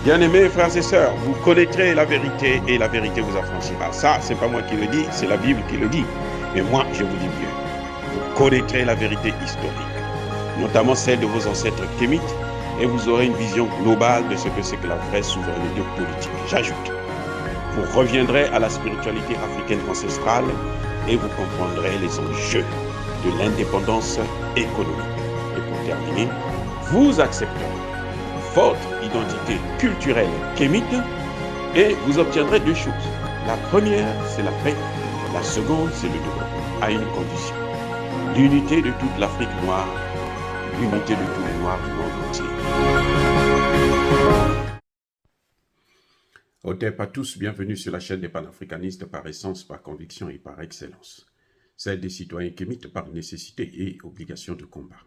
Bien-aimés frères et sœurs, vous connaîtrez la vérité et la vérité vous affranchira. Ça, c'est pas moi qui le dis, c'est la Bible qui le dit. Mais moi, je vous dis mieux. Vous connaîtrez la vérité historique, notamment celle de vos ancêtres kémites, et vous aurez une vision globale de ce que c'est que la vraie souveraineté politique. J'ajoute, vous reviendrez à la spiritualité africaine ancestrale et vous comprendrez les enjeux de l'indépendance économique. Et pour terminer, vous accepterez votre identité culturelle kémite et vous obtiendrez deux choses. La première, c'est la paix. La seconde, c'est le développement, à une condition. L'unité de toute l'Afrique noire, l'unité de tous les Noirs du monde entier. Otep à tous, bienvenue sur la chaîne des panafricanistes par essence, par conviction et par excellence. Celle des citoyens kémites par nécessité et obligation de combat.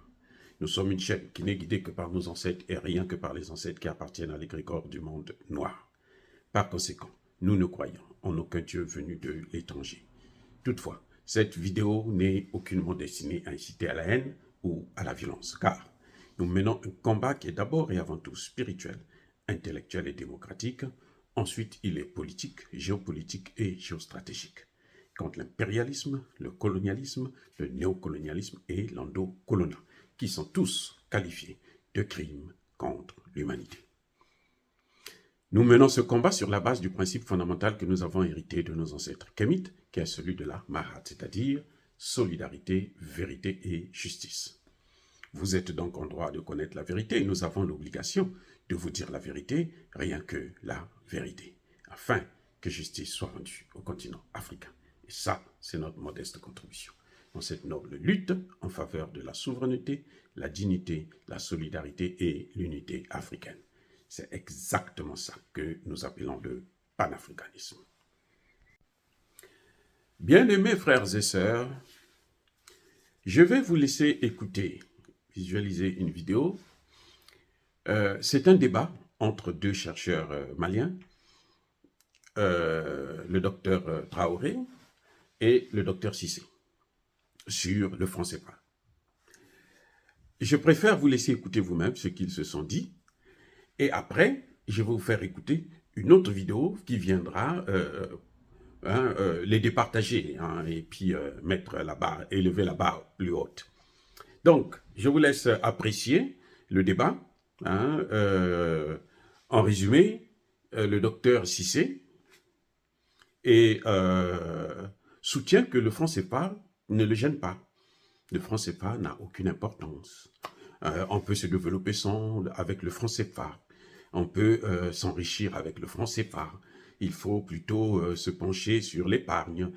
Nous sommes une chaîne qui n'est guidée que par nos ancêtres et rien que par les ancêtres qui appartiennent à l'égrégore du monde noir. Par conséquent, nous ne croyons en aucun Dieu venu de l'étranger. Toutefois, cette vidéo n'est aucunement destinée à inciter à la haine ou à la violence, car nous menons un combat qui est d'abord et avant tout spirituel, intellectuel et démocratique. Ensuite, il est politique, géopolitique et géostratégique, contre l'impérialisme, le colonialisme, le néocolonialisme et l'endocoloniat, qui sont tous qualifiés de crimes contre l'humanité. Nous menons ce combat sur la base du principe fondamental que nous avons hérité de nos ancêtres kémites, qui est celui de la Mahat, c'est-à-dire solidarité, vérité et justice. Vous êtes donc en droit de connaître la vérité et nous avons l'obligation de vous dire la vérité, rien que la vérité, afin que justice soit rendue au continent africain. Et ça, c'est notre modeste contribution dans cette noble lutte en faveur de la souveraineté, la dignité, la solidarité et l'unité africaine. C'est exactement ça que nous appelons le panafricanisme. Bien-aimés frères et sœurs, je vais vous laisser écouter, visualiser une vidéo. C'est un débat entre deux chercheurs maliens, le docteur Traoré et le docteur Cissé, sur le franc CFA. Je préfère vous laisser écouter vous-même ce qu'ils se sont dit, et après, je vais vous faire écouter une autre vidéo qui viendra les départager et puis mettre la barre, élever la barre plus haute. Donc, je vous laisse apprécier le débat. En résumé, le docteur Cissé soutient que le franc CFA ne le gêne pas. Le franc CFA n'a aucune importance. On peut se développer avec le franc CFA. On peut s'enrichir avec le franc CFA. Il faut plutôt se pencher sur l'épargne.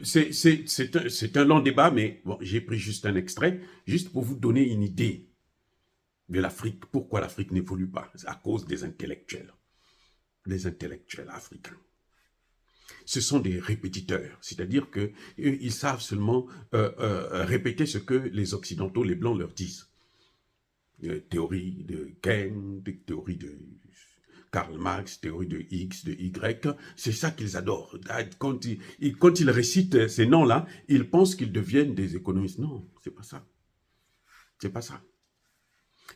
C'est un long débat, mais bon, j'ai pris juste un extrait, juste pour vous donner une idée de l'Afrique. Pourquoi l'Afrique n'évolue pas? C'est à cause des intellectuels africains. Ce sont des répétiteurs, c'est-à-dire qu'ils savent seulement répéter ce que les Occidentaux, les Blancs leur disent. Théorie de Keynes, théorie de Karl Marx, théorie de X, de Y, c'est ça qu'ils adorent. Quand ils récitent ces noms-là, ils pensent qu'ils deviennent des économistes. Non, c'est pas ça. C'est pas ça.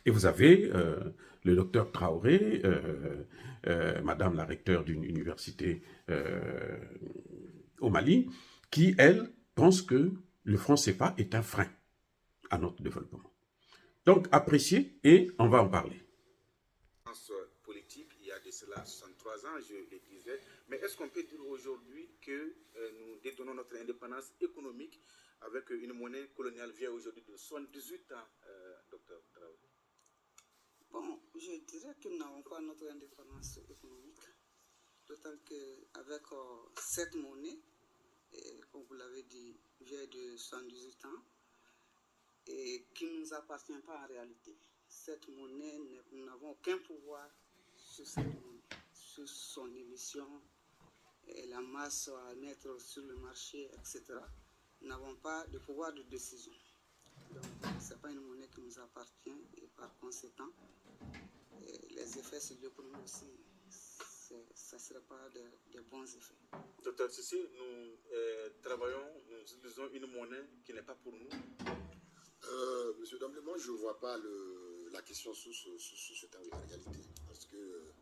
Et vous avez le docteur Traoré, madame la recteure d'une université au Mali, qui, elle, pense que le franc CFA est un frein à notre développement. Donc, appréciez et on va en parler. Politique, il y a de cela 63 ans, je le disais, mais est-ce qu'on peut dire aujourd'hui que nous détenons notre indépendance économique avec une monnaie coloniale vieille aujourd'hui de 78 ans, docteur Traoré? Bon, je dirais que nous n'avons pas notre indépendance économique, d'autant qu'avec cette monnaie, comme vous l'avez dit, vieille de 78 ans, et qui ne nous appartient pas en réalité. Cette monnaie, nous n'avons aucun pouvoir sur cette monnaie, sur son émission, et la masse à mettre sur le marché, etc. Nous n'avons pas de pouvoir de décision. Donc, ce n'est pas une monnaie qui nous appartient et par conséquent, les effets sur l'économie aussi, ça ne serait pas de bons effets. Docteur Cissé, nous travaillons, nous utilisons une monnaie qui n'est pas pour nous. Monsieur Damblé, moi, je ne vois pas la question sous cet angle en réalité. Parce que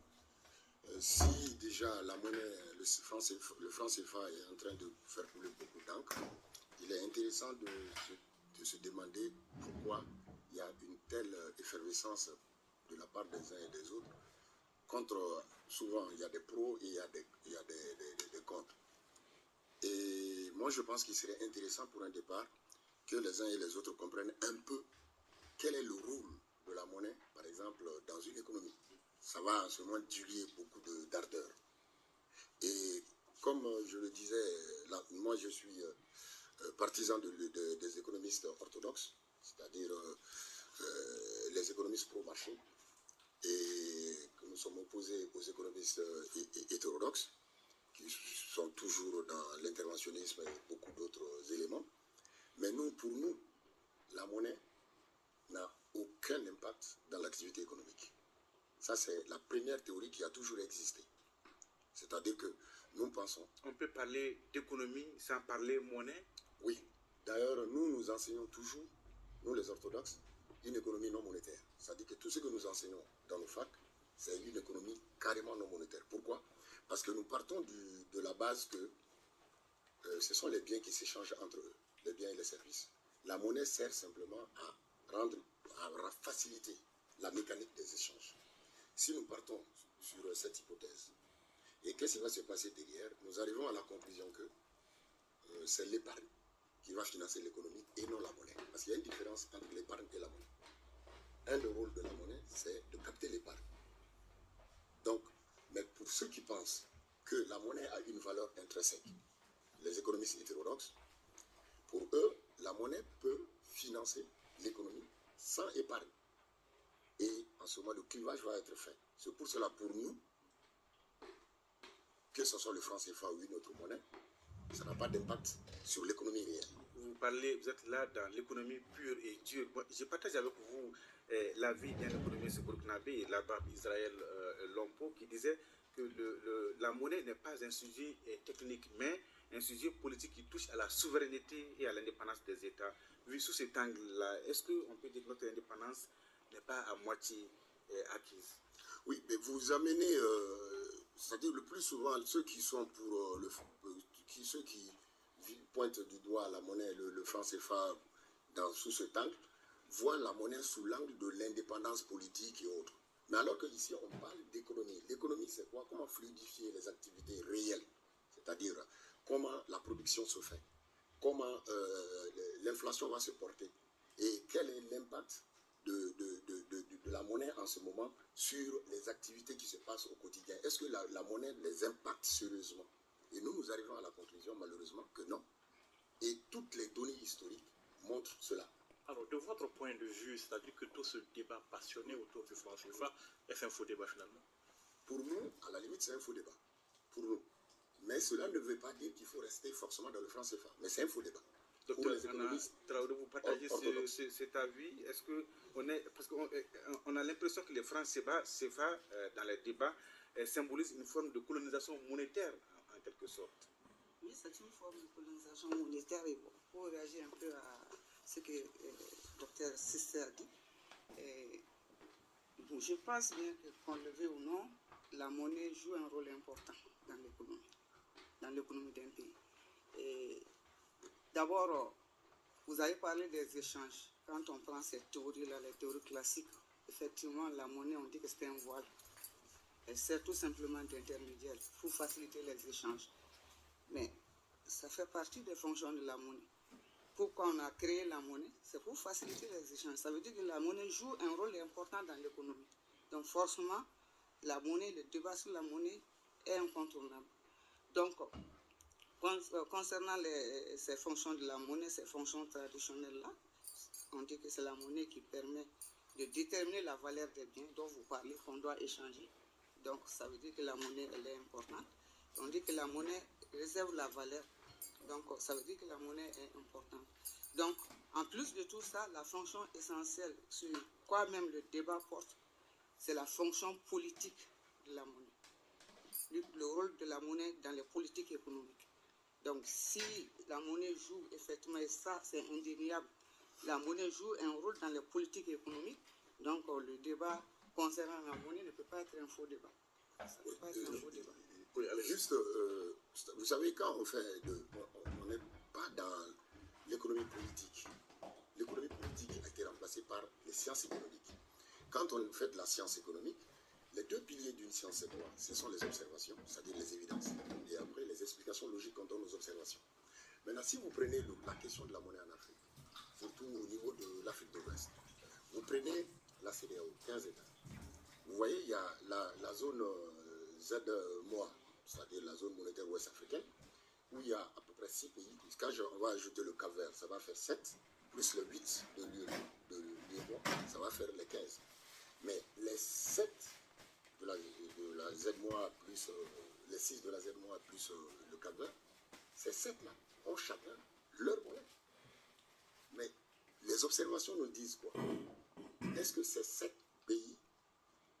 si déjà la monnaie, le franc CFA est en train de faire couler beaucoup d'encre, il est intéressant de se demander pourquoi il y a une telle effervescence de la part des uns et des autres. Contre, souvent, il y a des pros et il y a des contre. Et moi, je pense qu'il serait intéressant pour un départ que les uns et les autres comprennent un peu quel est le rôle de la monnaie, par exemple, dans une économie. Ça va en ce moment diluer beaucoup d'ardeur. Et comme je le disais, là, moi je suis partisan des économistes orthodoxes, c'est-à-dire les économistes pro-marché, et que nous sommes opposés aux économistes hétérodoxes, qui sont toujours dans l'interventionnisme et beaucoup d'autres éléments. Mais nous, pour nous, la monnaie n'a aucun impact dans l'activité économique. Ça, c'est la première théorie qui a toujours existé. C'est-à-dire que nous pensons... On peut parler d'économie sans parler monnaie? Oui. D'ailleurs, nous enseignons toujours, nous les orthodoxes, une économie non monétaire. C'est-à-dire que tout ce que nous enseignons dans nos facs, c'est une économie carrément non monétaire. Pourquoi? Parce que nous partons de la base que ce sont les biens qui s'échangent entre eux, les biens et les services. La monnaie sert simplement à faciliter la mécanique des échanges. Si nous partons sur cette hypothèse, et qu'est-ce qui va se passer derrière? Nous arrivons à la conclusion que c'est l'épargne qui va financer l'économie et non la monnaie. Parce qu'il y a une différence entre l'épargne et la monnaie. Un des rôles de la monnaie, c'est de capter l'épargne. Donc, mais pour ceux qui pensent que la monnaie a une valeur intrinsèque, les économistes hétérodoxes, pour eux, la monnaie peut financer l'économie sans épargne. Et en ce moment, le clivage va être fait. C'est pour cela, pour nous, que ce soit le franc CFA ou une autre monnaie, ça n'a pas d'impact sur l'économie réelle. Vous êtes là dans l'économie pure et dure. Moi, je partage avec vous l'avis d'un économiste burkinabé, là-bas Israël Lompo, qui disait que la monnaie n'est pas un sujet technique, mais un sujet politique qui touche à la souveraineté et à l'indépendance des États. Vu sous cet angle-là, est-ce qu'on peut dire que notre indépendance n'est pas à moitié acquise? Oui, mais vous amenez, c'est-à-dire le plus souvent, ceux qui sont pour ceux qui pointent du doigt la monnaie, le franc CFA sous cet angle, voient la monnaie sous l'angle de l'indépendance politique et autres. Mais alors qu'ici, on parle d'économie. L'économie, c'est quoi? Comment fluidifier les activités réelles? C'est-à-dire, comment la production se fait? Comment l'inflation va se porter? Et quel est l'impact de la monnaie en ce moment sur les activités qui se passent au quotidien? Est-ce que la monnaie les impacte sérieusement? Et nous arrivons à la conclusion, malheureusement, que non. Et toutes les données historiques montrent cela. Alors, de votre point de vue, c'est-à-dire que tout ce débat passionné autour du franc CFA, est-ce un faux débat finalement? Pour nous, à la limite, c'est un faux débat. Pour nous. Mais cela ne veut pas dire qu'il faut rester forcément dans le franc CFA. Mais c'est un faux débat. Docteur Traoré, vous partagez cet avis? Est-ce que parce qu'on a l'impression que les francs CFA dans les débats symbolisent une forme de colonisation monétaire en quelque sorte? Oui, c'est une forme de colonisation monétaire. Et pour réagir un peu à ce que le docteur Sissé a dit, je pense bien que qu'on le veuille ou non, la monnaie joue un rôle important dans l'économie d'un pays. D'abord, vous avez parlé des échanges. Quand on prend cette théorie-là, les théories classiques, effectivement, la monnaie, on dit que c'est un voile. Elle sert tout simplement d'intermédiaire pour faciliter les échanges. Mais ça fait partie des fonctions de la monnaie. Pourquoi on a créé la monnaie? C'est pour faciliter les échanges. Ça veut dire que la monnaie joue un rôle important dans l'économie. Donc forcément, la monnaie, le débat sur la monnaie est incontournable. Donc, concernant ces fonctions de la monnaie, ces fonctions traditionnelles-là, on dit que c'est la monnaie qui permet de déterminer la valeur des biens dont vous parlez, qu'on doit échanger. Donc, ça veut dire que la monnaie, elle est importante. On dit que la monnaie réserve la valeur. Donc, ça veut dire que la monnaie est importante. Donc, en plus de tout ça, la fonction essentielle sur quoi même le débat porte, c'est la fonction politique de la monnaie. Le rôle de la monnaie dans les politiques économiques. Donc, si la monnaie joue effectivement, et ça, c'est indéniable, la monnaie joue un rôle dans les politiques économiques. Donc, le débat concernant la monnaie ne peut pas être un faux débat. Ça ne peut pas être un faux débat. Oui, juste, vous savez, quand on fait on n'est pas dans l'économie politique. L'économie politique a été remplacée par les sciences économiques. Quand on fait de la science économique, les deux piliers d'une science, c'est quoi? Ce sont les observations, c'est-à-dire les évidences, et après les explications logiques qu'on donne aux observations. Maintenant, si vous prenez la question de la monnaie en Afrique, surtout au niveau de l'Afrique de l'Ouest, vous prenez la CEDEAO, 15 États. Vous voyez, il y a la zone ZMOA, c'est-à-dire la zone monétaire ouest africaine, où il y a à peu près 6 pays. Quand on va ajouter le Cap-Vert, ça va faire 7, plus le 8 de l'UEMOA, ça va faire les 15. Mais les 7 de la ZMOA plus les 6 de la ZMOA plus le Cap-Vert, ces 7-là ont chacun leur monnaie. Mais les observations nous disent quoi? Est-ce que ces 7 pays,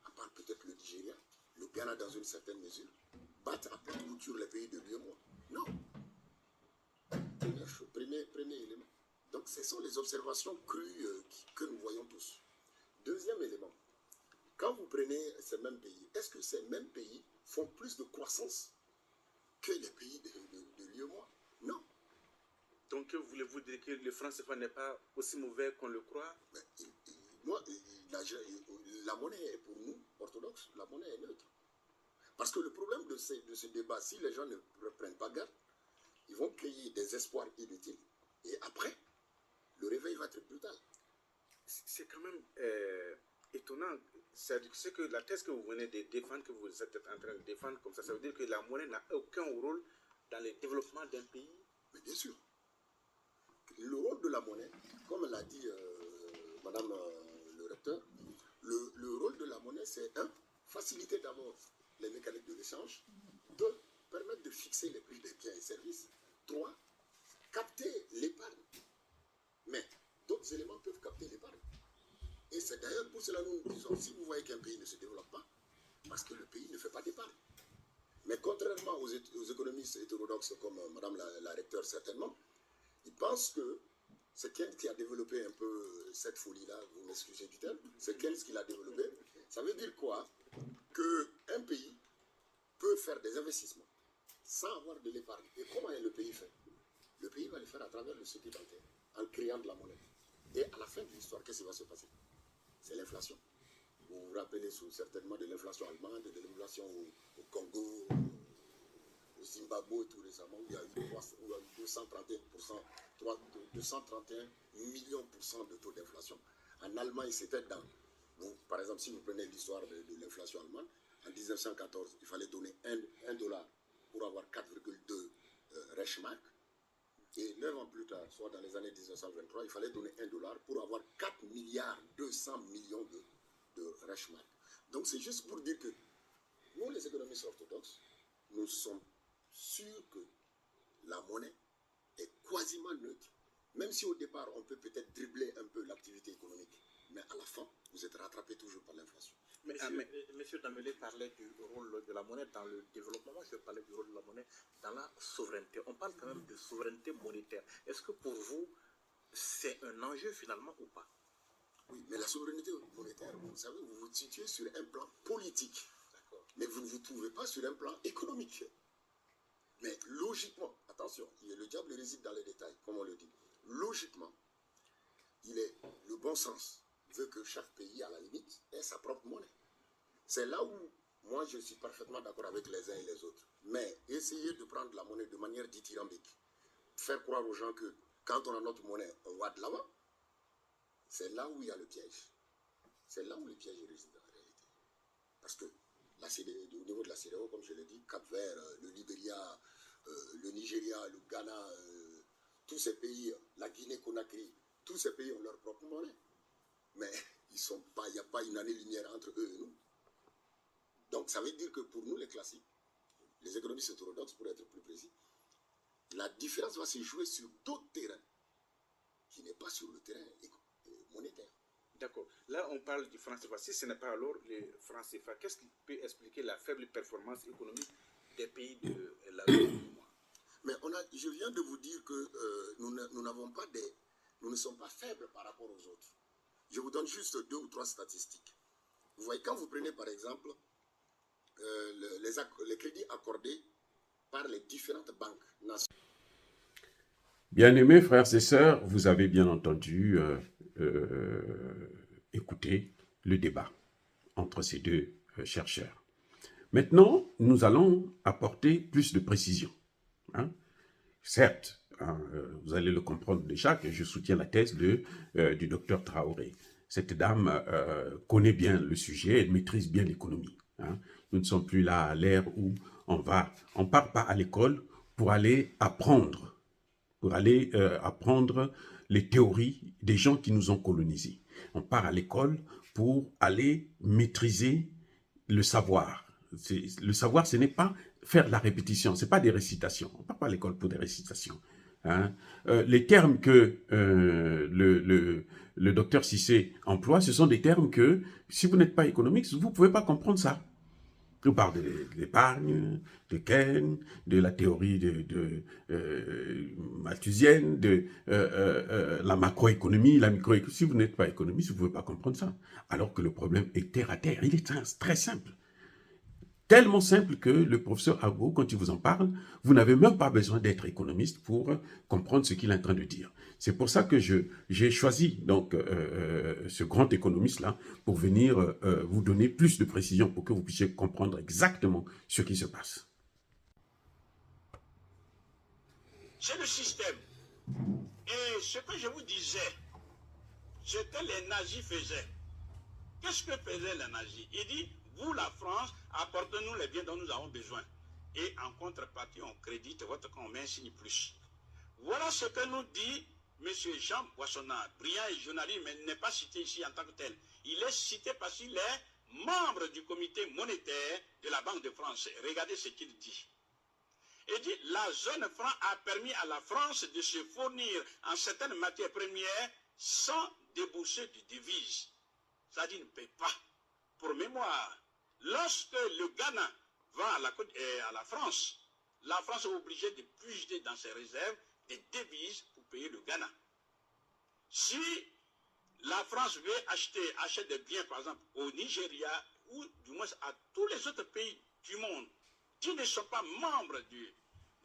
à part peut-être le Nigeria, le Ghana dans une certaine mesure, battent à plat couture les pays de l'UEMOA? Non. Premier élément. Donc, ce sont les observations crues que nous voyons tous. Deuxième élément, quand vous prenez ces mêmes pays, est-ce que ces mêmes pays font plus de croissance que les pays de l'UEMOA? Non. Donc, voulez-vous dire que le franc CFA n'est pas aussi mauvais qu'on le croit? Mais, moi, la monnaie est pour nous orthodoxe, la monnaie est neutre. Parce que le problème de ce débat, si les gens ne prennent pas garde, ils vont créer des espoirs inutiles. Et après, le réveil va être brutal. C'est quand même étonnant. C'est que la thèse que vous venez de défendre, que vous êtes en train de défendre comme ça veut dire que la monnaie n'a aucun rôle dans le développement d'un pays. Mais bien sûr. Le rôle de la monnaie, comme l'a dit Madame le recteur, le rôle de la monnaie, c'est faciliter d'abord les mécaniques de l'échange, 2, permettre de fixer les prix des biens et services, 3, capter l'épargne. Mais d'autres éléments peuvent capter l'épargne. Et c'est d'ailleurs pour cela que nous disons, si vous voyez qu'un pays ne se développe pas, parce que le pays ne fait pas d'épargne. Mais contrairement aux économistes hétérodoxes comme Madame la recteure certainement, ils pensent que c'est Keynes qui a développé un peu cette folie-là, vous m'excusez du terme, c'est Keynes qui l'a développé. Ça veut dire quoi? Qu'un pays peut faire des investissements sans avoir de l'épargne. Et comment le pays fait? Le pays va le faire à travers le cycle bancaire, en créant de la monnaie. Et à la fin de l'histoire, qu'est-ce qui va se passer? C'est l'inflation. Vous vous rappelez certainement de l'inflation allemande, de l'inflation au Congo, au Zimbabwe tout récemment, où il y a eu 231 millions % de taux d'inflation. En Allemagne, c'était dans... par exemple, si vous prenez l'histoire de l'inflation allemande, en 1914, il fallait donner 1 dollar pour avoir 4,2 Reichsmark. Et 9 ans plus tard, soit dans les années 1923, il fallait donner 1 dollar pour avoir 4 milliards 200 millions de Reichsmark. Donc c'est juste pour dire que nous, les économistes orthodoxes, nous sommes sûrs que la monnaie est quasiment neutre. Même si au départ, on peut peut-être dribbler un peu l'activité économique, mais à la fin, vous êtes rattrapé toujours par l'inflation. Monsieur Damelé parlait du rôle de la monnaie dans le développement. Moi, je parlais du rôle de la monnaie dans la souveraineté. On parle quand même de souveraineté monétaire. Est-ce que pour vous, c'est un enjeu finalement ou pas? Oui, mais la souveraineté monétaire, vous savez, vous vous situez sur un plan politique. Mais vous ne vous trouvez pas sur un plan économique. Mais logiquement, attention, le diable réside dans les détails, comme on le dit. Logiquement, le bon sens veut que chaque pays, à la limite, ait sa propre monnaie. C'est là où, moi, je suis parfaitement d'accord avec les uns et les autres. Mais essayer de prendre la monnaie de manière dithyrambique, faire croire aux gens que quand on a notre monnaie, on va de l'avant, c'est là où il y a le piège. C'est là où le piège réside en réalité. Parce que au niveau de la CEDEAO, comme je l'ai dit, Cap-Vert, le Libéria, le Nigeria, le Ghana, tous ces pays, la Guinée-Conakry, tous ces pays ont leur propre monnaie. Mais il n'y a pas une année-lumière entre eux et nous. Donc ça veut dire que pour nous, les classiques, les économistes hétérodoxes, pour être plus précis, la différence va se jouer sur d'autres terrains qui n'est pas sur le terrain monétaire. D'accord. Là, on parle du franc CFA. Si ce n'est pas alors le franc CFA, qu'est-ce qui peut expliquer la faible performance économique des pays de la zone? Mais je viens de vous dire que nous n'avons pas nous ne sommes pas faibles par rapport aux autres. Je vous donne juste 2 ou 3 statistiques. Vous voyez, quand vous prenez par exemple les crédits accordés par les différentes banques nationales. Bien-aimés frères et sœurs, vous avez bien entendu écouter le débat entre ces deux chercheurs. Maintenant, nous allons apporter plus de précision. Hein. Certes, vous allez le comprendre déjà que je soutiens la thèse du docteur Traoré. Cette dame connaît bien le sujet, elle maîtrise bien l'économie. Hein. Nous ne sommes plus là à l'ère où on ne part pas à l'école pour aller apprendre les théories des gens qui nous ont colonisés. On part à l'école pour aller maîtriser le savoir. Le savoir, ce n'est pas faire la répétition, ce n'est pas des récitations. On ne part pas à l'école pour des récitations. Hein. Les termes que le docteur Cissé emploie, ce sont des termes que, si vous n'êtes pas économiste, vous ne pouvez pas comprendre ça. On parle de l'épargne, de Keynes, de la théorie malthusienne, de la macroéconomie, la microéconomie. Si vous n'êtes pas économiste, vous ne pouvez pas comprendre ça. Alors que le problème est terre à terre. Il est très simple. Tellement simple que le professeur Ago, quand il vous en parle, vous n'avez même pas besoin d'être économiste pour comprendre ce qu'il est en train de dire. C'est pour ça que j'ai choisi donc ce grand économiste-là pour venir vous donner plus de précision pour que vous puissiez comprendre exactement ce qui se passe. C'est le système. Et ce que je vous disais, ce que les nazis faisaient. Qu'est-ce que faisaient les nazis? Il dit, vous, la France, apportez-nous les biens dont nous avons besoin. Et en contrepartie, on crédite votre camp, on met un signe plus. Voilà ce que nous dit M. Jean Boissonnat, brillant et journaliste, mais il n'est pas cité ici en tant que tel. Il est cité parce qu'il est membre du comité monétaire de la Banque de France. Regardez ce qu'il dit. Il dit, la zone franc a permis à la France de se fournir en certaines matières premières sans débourser de devises. Ça dit, ne paye pas. Pour mémoire, lorsque le Ghana va à la France est obligée de puiser dans ses réserves des devises pour payer le Ghana. Si la France veut achète des biens, par exemple, au Nigeria, ou du moins à tous les autres pays du monde qui ne sont pas membres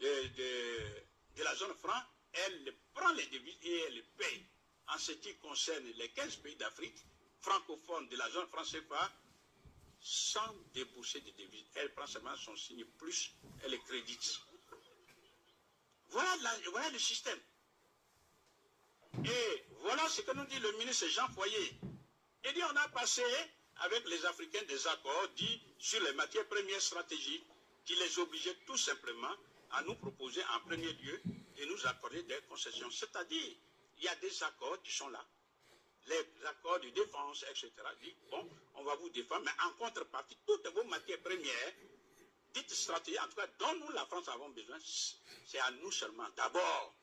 de la zone franc, elle prend les devises et elle les paye. En ce qui concerne les 15 pays d'Afrique francophones de la zone franc CFA, sans débourser de devises. Elle prend seulement son signe plus, elle les crédite. Voilà le système. Et voilà ce que nous dit le ministre Jean Foyer. Il dit on a passé avec les Africains des accords dits sur les matières premières stratégiques qui les obligeaient tout simplement à nous proposer en premier lieu de nous accorder des concessions. C'est-à-dire, il y a des accords qui sont là. Les accords de défense, etc. Dit, bon, on va vous défendre, mais en contrepartie, toutes vos matières premières, dites stratégies, en tout cas, dont nous, la France, avons besoin, c'est à nous seulement, d'abord.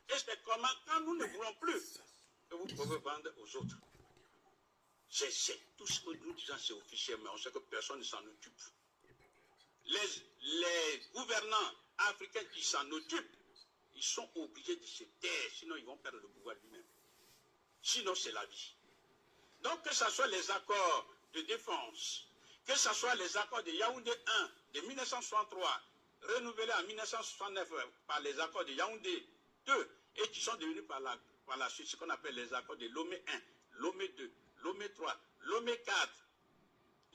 Et c'est comment, quand nous ne voulons plus, que vous pouvez vendre aux autres. C'est tout ce que nous disons, c'est officiel, mais on sait que personne ne s'en occupe. Les gouvernants africains qui s'en occupent, ils sont obligés de se taire, sinon ils vont perdre le pouvoir lui-même. Sinon, c'est la vie. Donc, que ce soit les accords de défense, que ce soit les accords de Yaoundé 1 de 1963, renouvelés en 1969 par les accords de Yaoundé 2, et qui sont devenus par la suite ce qu'on appelle les accords de Lomé 1, Lomé 2, Lomé 3, Lomé 4,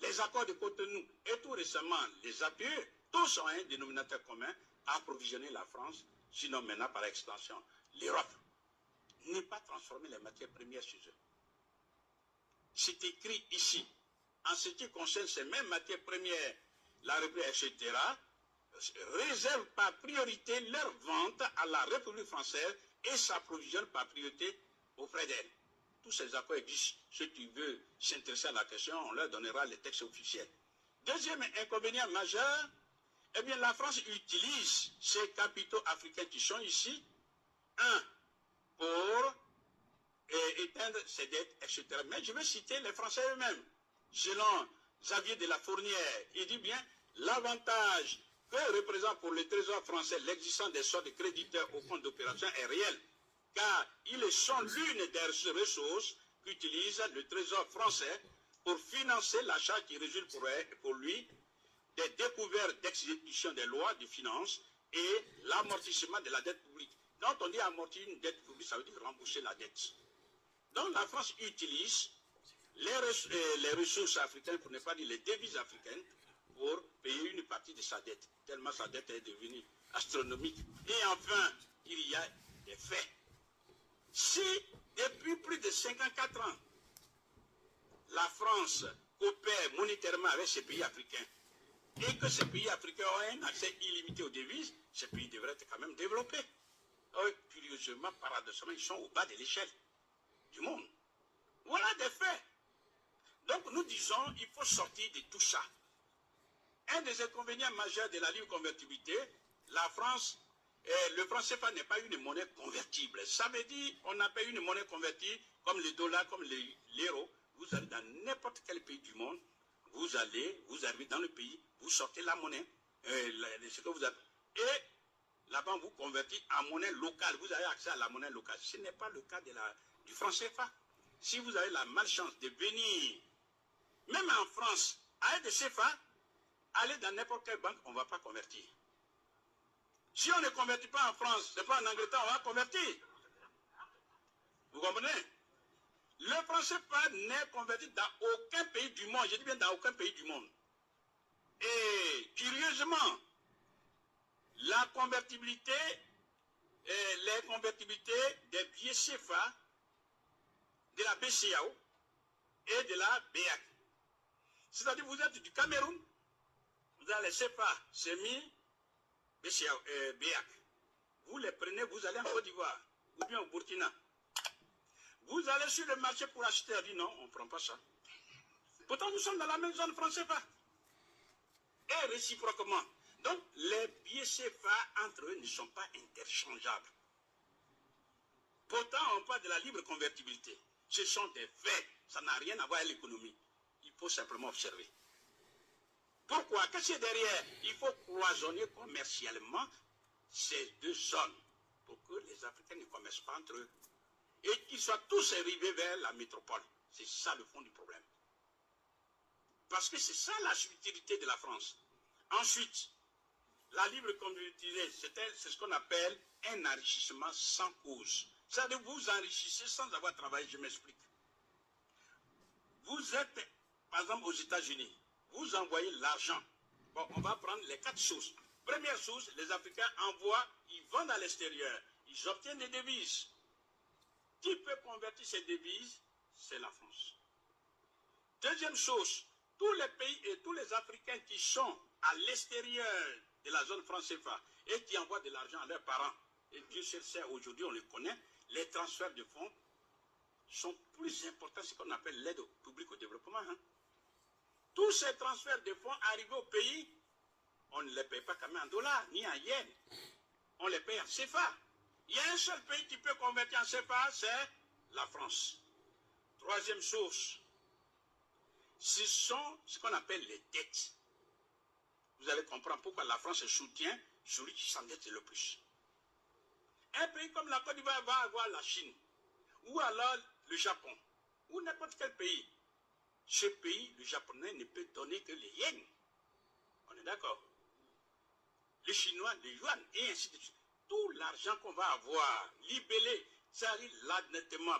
les accords de Cotonou, et tout récemment les APE, tous ont un dénominateur commun, approvisionner la France, sinon maintenant par extension l'Europe. Ne pas transformer les matières premières chez eux. C'est écrit ici. En ce qui concerne ces mêmes matières premières, la République, etc., réserve par priorité leur vente à la République française et s'approvisionne par priorité auprès d'elle. Tous ces accords existent. Ceux qui veulent s'intéresser à la question, on leur donnera les textes officiels. Deuxième inconvénient majeur, eh bien, la France utilise ces capitaux africains qui sont ici, pour éteindre ses dettes, etc. Mais je vais citer les Français eux-mêmes. Selon Xavier de la Fournière, il dit bien, l'avantage que représente pour le Trésor français l'existence des sortes de créditeurs au compte d'opération est réel. car ils sont l'une des ressources qu'utilise le Trésor français pour financer l'achat qui résulte pour lui des découvertes d'exécution des lois de finances et l'amortissement de la dette publique. Quand on dit amortir une dette publique, ça veut dire rembourser la dette. Donc la France utilise les ressources africaines, pour ne pas dire les devises africaines, pour payer une partie de sa dette, tellement sa dette est devenue astronomique. Et enfin, il y a des faits. Si, depuis plus de 54 ans, la France coopère monétairement avec ces pays africains, et que ces pays africains ont un accès illimité aux devises, ces pays devraient être quand même développés. Or, curieusement, paradoxalement, ils sont au bas de l'échelle du monde. Voilà des faits. Donc nous disons, il faut sortir de tout ça. Un des inconvénients majeurs de la libre convertibilité, la France, le franc CFA n'est pas une monnaie convertible. Ça veut dire, on n'a pas une monnaie convertie comme le dollar, comme l'euro. Vous allez dans n'importe quel pays du monde, vous arrivez dans le pays, vous sortez la monnaie, ce que vous avez, et la banque vous convertit en monnaie locale. Vous avez accès à la monnaie locale. Ce n'est pas le cas du franc CFA. Si vous avez la malchance de venir, même en France, avec des CFA, aller dans n'importe quelle banque, on ne va pas convertir. Si on ne convertit pas en France, ce n'est pas en Angleterre, on va convertir. Vous comprenez? Le franc CFA n'est converti dans aucun pays du monde. Je dis bien dans aucun pays du monde. Et curieusement, la convertibilité, les convertibilités des billets CFA, de la BCAO et de la BEAC. C'est-à-dire vous êtes du Cameroun, vous avez les CFA, CEMI, BCAO, BEAC. Vous les prenez, vous allez en Côte d'Ivoire ou bien au Burkina. Vous allez sur le marché pour acheter, on dit non, on ne prend pas ça. Pourtant, nous sommes dans la même zone franc CFA. Et réciproquement. Donc, les billets CFA entre eux ne sont pas interchangeables. Pourtant, on parle de la libre convertibilité. Ce sont des faits. Ça n'a rien à voir avec l'économie. Il faut simplement observer. Pourquoi? Qu'est-ce qu'il y a derrière? Il faut cloisonner commercialement ces deux zones pour que les Africains ne commercent pas entre eux et qu'ils soient tous arrivés vers la métropole. C'est ça le fond du problème. Parce que c'est ça la subtilité de la France. Ensuite, la libre convertibilité, c'est ce qu'on appelle un enrichissement sans cause. C'est-à-dire que vous enrichissez sans avoir travaillé, je m'explique. Vous êtes, par exemple, aux États-Unis, vous envoyez l'argent. Bon, on va prendre les 4 sources. Première source, les Africains envoient, ils vendent à l'extérieur, ils obtiennent des devises. Qui peut convertir ces devises? C'est la France. Deuxième source, tous les pays et tous les Africains qui sont à l'extérieur de la zone franc CFA et qui envoient de l'argent à leurs parents, et Dieu sait, aujourd'hui on les connaît, les transferts de fonds sont plus importants, ce qu'on appelle l'aide publique au développement. Hein. Tous ces transferts de fonds arrivés au pays, on ne les paye pas quand même en dollars, ni en yens. On les paye en CFA. Il y a un seul pays qui peut convertir en CFA, c'est la France. Troisième source, ce sont ce qu'on appelle les dettes. Vous allez comprendre pourquoi la France soutient celui qui s'endette le plus. Un pays comme la Côte d'Ivoire va avoir la Chine, ou alors le Japon, ou n'importe quel pays. Ce pays, le Japonais, ne peut donner que les yens. On est d'accord? Les Chinois, les yuan, et ainsi de suite. Tout l'argent qu'on va avoir libellé, c'est-à-dire nettement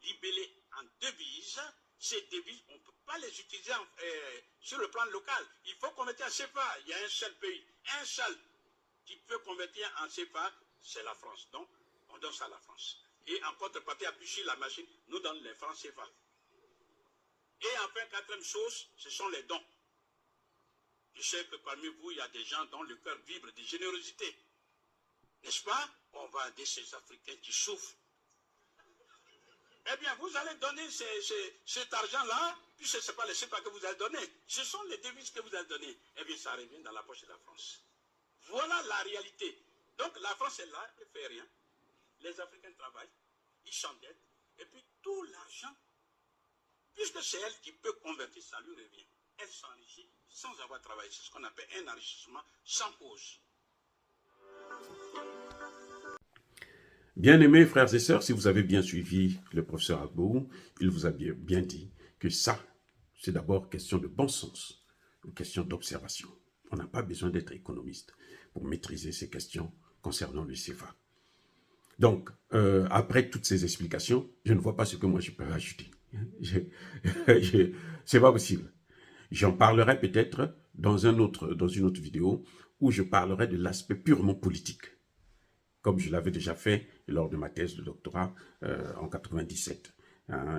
libellé en devises, ces devises, on ne peut pas les utiliser sur le plan local. Il faut convertir en CFA. Il y a un seul pays, un seul qui peut convertir en CFA, c'est la France. Donc, on donne ça à la France. Et en contrepartie, appuie sur la machine, nous donne les francs CFA. Et enfin, quatrième chose, ce sont les dons. Je sais que parmi vous, il y a des gens dont le cœur vibre de générosité. N'est-ce pas? On va aider ces Africains qui souffrent. Eh bien, vous allez donner cet argent-là, puisque ce n'est pas les CFA que vous allez donner. Ce sont les devises que vous allez donner. Eh bien, ça revient dans la poche de la France. Voilà la réalité. Donc, la France est là, elle ne fait rien. Les Africains travaillent, ils s'endettent, et puis tout l'argent, puisque c'est elle qui peut convertir, ça lui revient. Elle s'enrichit sans avoir travaillé. C'est ce qu'on appelle un enrichissement sans cause. Bien-aimés frères et sœurs, si vous avez bien suivi le professeur Agbo, il vous a bien dit que ça, c'est d'abord question de bon sens, une question d'observation. On n'a pas besoin d'être économiste pour maîtriser ces questions concernant le CFA. Donc, après toutes ces explications, je ne vois pas ce que moi je peux rajouter. C'est pas possible. J'en parlerai peut-être dans une autre vidéo où je parlerai de l'aspect purement politique, comme je l'avais déjà fait lors de ma thèse de doctorat en 97.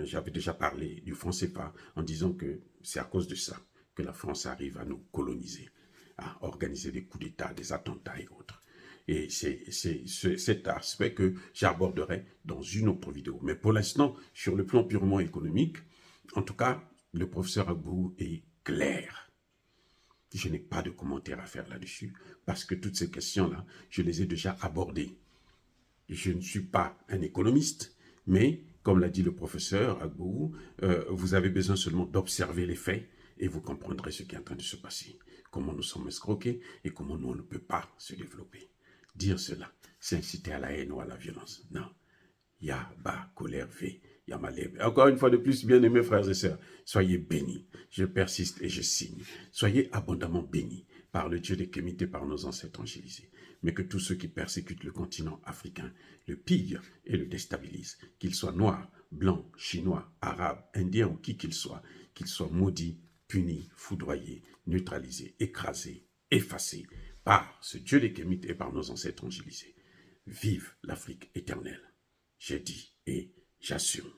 J'avais déjà parlé du franc CFA en disant que c'est à cause de ça que la France arrive à nous coloniser, à organiser des coups d'État, des attentats et autres. Et c'est cet aspect que j'aborderai dans une autre vidéo. Mais pour l'instant, sur le plan purement économique, en tout cas, le professeur Agbo est clair. Je n'ai pas de commentaires à faire là-dessus, parce que toutes ces questions-là, je les ai déjà abordées. Je ne suis pas un économiste, mais, comme l'a dit le professeur Agbo, vous avez besoin seulement d'observer les faits, et vous comprendrez ce qui est en train de se passer. Comment nous sommes escroqués, et comment nous, on ne peut pas se développer. Dire cela, c'est inciter à la haine ou à la violence. Non. Ya, ba, colère, V, ya, malève. Encore une fois de plus, bien-aimés frères et sœurs, soyez bénis. Je persiste et je signe. Soyez abondamment bénis par le Dieu des Kémites et par nos ancêtres angélisés. Mais que tous ceux qui persécutent le continent africain le pillent et le déstabilisent, qu'ils soient noirs, blancs, chinois, arabes, indiens ou qui qu'ils soient maudits, punis, foudroyés, neutralisés, écrasés, effacés par ce Dieu des Kémites et par nos ancêtres angélisés. Vive l'Afrique éternelle. J'ai dit et j'assume.